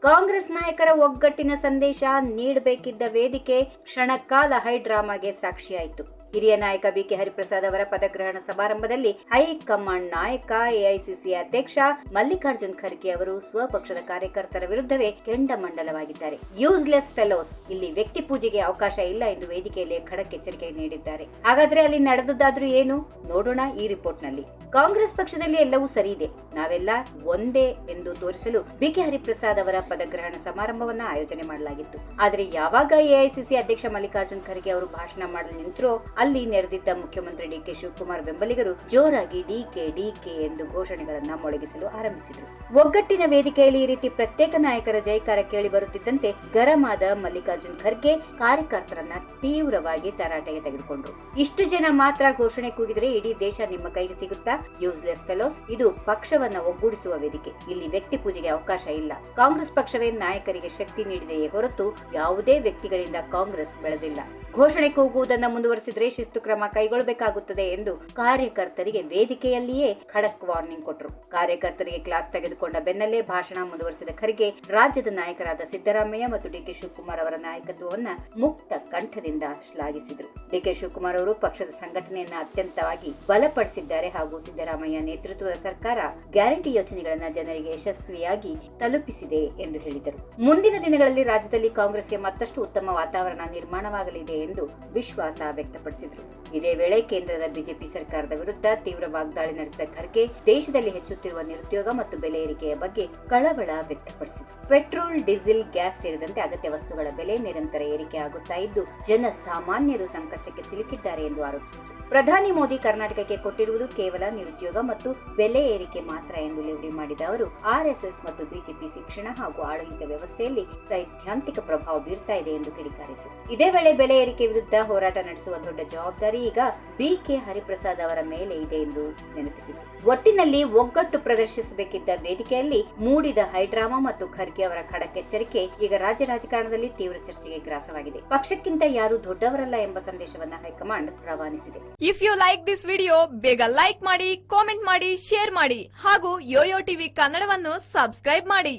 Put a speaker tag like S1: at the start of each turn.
S1: ಕಾಂಗ್ರೆಸ್ ನಾಯಕರ ಒಗ್ಗಟ್ಟಿನ ಸಂದೇಶ ನೀಡಬೇಕಿದ್ದ ವೇದಿಕೆ ಕ್ಷಣಕಾಲ ಹೈಡ್ರಾಮಾಗೆ ಸಾಕ್ಷಿಯಾಯಿತು. ಹಿರಿಯ ನಾಯಕ ಬಿಕೆ ಹರಿಪ್ರಸಾದ್ ಅವರ ಪದಗ್ರಹಣ ಸಮಾರಂಭದಲ್ಲಿ ಹೈಕಮಾಂಡ್ ನಾಯಕ ಎಐಸಿಸಿ ಅಧ್ಯಕ್ಷ ಮಲ್ಲಿಕಾರ್ಜುನ್ ಖರ್ಗೆ ಅವರು ಸ್ವಪಕ್ಷದ ಕಾರ್ಯಕರ್ತರ ವಿರುದ್ಧವೇ ಕೆಂಡಮಂಡಲವಾಗಿದ್ದಾರೆ. ಯೂಸ್ಲೆಸ್ ಫೆಲೋಸ್, ಇಲ್ಲಿ ವ್ಯಕ್ತಿ ಪೂಜೆಗೆ ಅವಕಾಶ ಇಲ್ಲ ಎಂದು ವೇದಿಕೆಯಲ್ಲಿ ಖಡಕ್ ಎಚ್ಚರಿಕೆ ನೀಡಿದ್ದಾರೆ. ಹಾಗಾದ್ರೆ ಅಲ್ಲಿ ನಡೆದದ್ದಾದ್ರೂ ಏನು ನೋಡೋಣ ಈ ರಿಪೋರ್ಟ್ನಲ್ಲಿ. ಕಾಂಗ್ರೆಸ್ ಪಕ್ಷದಲ್ಲಿ ಎಲ್ಲವೂ ಸರಿ ಇದೆ, ನಾವೆಲ್ಲ ಒಂದೇ ಎಂದು ತೋರಿಸಲು ಬಿಕೆ ಹರಿಪ್ರಸಾದ್ ಅವರ ಪದಗ್ರಹಣ ಸಮಾರಂಭವನ್ನ ಆಯೋಜನೆ ಮಾಡಲಾಗಿತ್ತು. ಆದರೆ ಯಾವಾಗ ಎಐಸಿಸಿ ಅಧ್ಯಕ್ಷ ಮಲ್ಲಿಕಾರ್ಜುನ್ ಖರ್ಗೆ ಅವರು ಭಾಷಣ ಮಾಡಲು ನಿಂತರೋ ಅಲ್ಲಿ ನೆರೆದಿದ್ದ ಮುಖ್ಯಮಂತ್ರಿ ಡಿಕೆ ಶಿವಕುಮಾರ್ ಬೆಂಬಲಿಗರು ಜೋರಾಗಿ ಡಿಕೆ ಎಂದು ಘೋಷಣೆಗಳನ್ನ ಮೊಳಗಿಸಲು ಆರಂಭಿಸಿದರು. ಒಗ್ಗಟ್ಟಿನ ವೇದಿಕೆಯಲ್ಲಿ ಈ ರೀತಿ ಪ್ರತ್ಯೇಕ ನಾಯಕರ ಜೈಕಾರ ಕೇಳಿ ಬರುತ್ತಿದ್ದಂತೆ ಗರಂ ಆದ ಮಲ್ಲಿಕಾರ್ಜುನ್ ಖರ್ಗೆ ಕಾರ್ಯಕರ್ತರನ್ನ ತೀವ್ರವಾಗಿ ತರಾಟೆಗೆ ತೆಗೆದುಕೊಂಡ್ರು. ಇಷ್ಟು ಜನ ಮಾತ್ರ ಘೋಷಣೆ ಕೂಗಿದ್ರೆ ಇಡೀ ದೇಶ ನಿಮ್ಮ ಕೈಗೆ ಸಿಗುತ್ತಾ? ಯೂಸ್ಲೆಸ್ ಫೆಲೋಸ್, ಇದು ಪಕ್ಷವನ್ನ ಒಗ್ಗೂಡಿಸುವ ವೇದಿಕೆ, ಇಲ್ಲಿ ವ್ಯಕ್ತಿ ಪೂಜೆಗೆ ಅವಕಾಶ ಇಲ್ಲ. ಕಾಂಗ್ರೆಸ್ ಪಕ್ಷವೇ ನಾಯಕರಿಗೆ ಶಕ್ತಿ ನೀಡಿದೆಯೇ ಹೊರತು ಯಾವುದೇ ವ್ಯಕ್ತಿಗಳಿಂದ ಕಾಂಗ್ರೆಸ್ ಬೆಳೆದಿಲ್ಲ. ಘೋಷಣೆ ಕೂಗುವುದನ್ನ ಮುಂದುವರೆಸಿದ್ರೆ ಶಿಸ್ತು ಕ್ರಮ ಕೈಗೊಳ್ಳಬೇಕಾಗುತ್ತದೆ ಎಂದು ಕಾರ್ಯಕರ್ತರಿಗೆ ವೇದಿಕೆಯಲ್ಲಿಯೇ ಖಡಕ್ ವಾರ್ನಿಂಗ್ ಕೊಟ್ಟರು. ಕಾರ್ಯಕರ್ತರಿಗೆ ಕ್ಲಾಸ್ ತೆಗೆದುಕೊಂಡ ಬೆನ್ನಲ್ಲೇ ಭಾಷಣ ಮುಂದುವರೆಸಿದ ಖರ್ಗೆ ರಾಜ್ಯದ ನಾಯಕರಾದ ಸಿದ್ದರಾಮಯ್ಯ ಮತ್ತು ಡಿಕೆ ಶಿವಕುಮಾರ್ ಅವರ ನಾಯಕತ್ವವನ್ನ ಮುಕ್ತ ಕಂಠದಿಂದ ಶ್ಲಾಘಿಸಿದರು. ಡಿಕೆ ಶಿವಕುಮಾರ್ ಅವರು ಪಕ್ಷದ ಸಂಘಟನೆಯನ್ನ ಅತ್ಯಂತವಾಗಿ ಬಲಪಡಿಸಿದ್ದಾರೆ ಹಾಗೂ ಸಿದ್ದರಾಮಯ್ಯ ನೇತೃತ್ವದ ಸರ್ಕಾರ ಗ್ಯಾರಂಟಿ ಯೋಜನೆಗಳನ್ನ ಜನರಿಗೆ ಯಶಸ್ವಿಯಾಗಿ ತಲುಪಿಸಿದೆ ಎಂದು ಹೇಳಿದರು. ಮುಂದಿನ ದಿನಗಳಲ್ಲಿ ರಾಜ್ಯದಲ್ಲಿ ಕಾಂಗ್ರೆಸ್ಗೆ ಮತ್ತಷ್ಟು ಉತ್ತಮ ವಾತಾವರಣ ನಿರ್ಮಾಣವಾಗಲಿದೆ ಎಂದು ವಿಶ್ವಾಸ ವ್ಯಕ್ತಪಡಿಸಿದರು. ಇದೇ ವೇಳೆ ಕೇಂದ್ರದ ಬಿಜೆಪಿ ಸರ್ಕಾರದ ವಿರುದ್ಧ ತೀವ್ರ ವಾಗ್ದಾಳಿ ನಡೆಸಿದ ಖರ್ಗೆ ದೇಶದಲ್ಲಿ ಹೆಚ್ಚುತ್ತಿರುವ ನಿರುದ್ಯೋಗ ಮತ್ತು ಬೆಲೆ ಏರಿಕೆಯ ಬಗ್ಗೆ ಕಳವಳ ವ್ಯಕ್ತಪಡಿಸಿದರು. ಪೆಟ್ರೋಲ್, ಡೀಸೆಲ್, ಗ್ಯಾಸ್ ಸೇರಿದಂತೆ ಅಗತ್ಯ ವಸ್ತುಗಳ ಬೆಲೆ ನಿರಂತರ ಏರಿಕೆ ಆಗುತ್ತಾ ಇದ್ದು ಜನಸಾಮಾನ್ಯರು ಸಂಕಷ್ಟಕ್ಕೆ ಸಿಲುಕಿದ್ದಾರೆ ಎಂದು ಆರೋಪಿಸಿದರು. ಪ್ರಧಾನಿ ಮೋದಿ ಕರ್ನಾಟಕಕ್ಕೆ ಕೊಟ್ಟಿರುವುದು ಕೇವಲ ನಿರುದ್ಯೋಗ ಮತ್ತು ಬೆಲೆ ಏರಿಕೆ ಮಾತ್ರ ಎಂದು ಲೇವಡಿ ಮಾಡಿದ ಅವರು ಆರ್ಎಸ್ಎಸ್ ಮತ್ತು ಬಿಜೆಪಿ ಶಿಕ್ಷಣ ಹಾಗೂ ಆಡಳಿತ ವ್ಯವಸ್ಥೆಯಲ್ಲಿ ಸೈದ್ಧಾಂತಿಕ ಪ್ರಭಾವ ಬೀರ್ತಾ ಇದೆ ಎಂದು ಕಿಡಿಕಾರಿದರು. ಇದೇ ವೇಳೆ ಬೆಲೆ ಏರಿಕೆ ವಿರುದ್ಧ ಹೋರಾಟ ನಡೆಸುವ ದೊಡ್ಡ ಜವಾಬ್ದಾರಿ ಈಗ ಬಿಕೆ ಹರಿಪ್ರಸಾದ್ ಅವರ ಮೇಲೆ ಇದೆ ಎಂದು ನೆನಪಿಸಿದರು. ಒಟ್ಟಿನಲ್ಲಿ ಒಗ್ಗಟ್ಟು ಪ್ರದರ್ಶಿಸಬೇಕಿದ್ದ ವೇದಿಕೆಯಲ್ಲಿ ಮೂಡಿದ ಹೈಡ್ರಾಮಾ ಮತ್ತು ಖರ್ಗೆ ಅವರ ಖಡಕ್ ಎಚ್ಚರಿಕೆ ಈಗ ರಾಜ್ಯ ರಾಜಕಾರಣದಲ್ಲಿ ತೀವ್ರ ಚರ್ಚೆಗೆ ಗ್ರಾಸವಾಗಿದೆ. ಪಕ್ಷಕ್ಕಿಂತ ಯಾರು ದೊಡ್ಡವರಲ್ಲ ಎಂಬ ಸಂದೇಶವನ್ನ ಹೈಕಮಾಂಡ್ ರವಾನಿಸಿದೆ.
S2: If you like this video, ಬೇಗ ಲೈಕ್ ಮಾಡಿ, ಕಾಮೆಂಟ್ ಮಾಡಿ, ಶೇರ್ ಮಾಡಿ ಹಾಗೂ ಯೋಯೋ ಟಿವಿ ಕನ್ನಡವನ್ನು ಸಬ್ಸ್ಕ್ರೈಬ್ ಮಾಡಿ.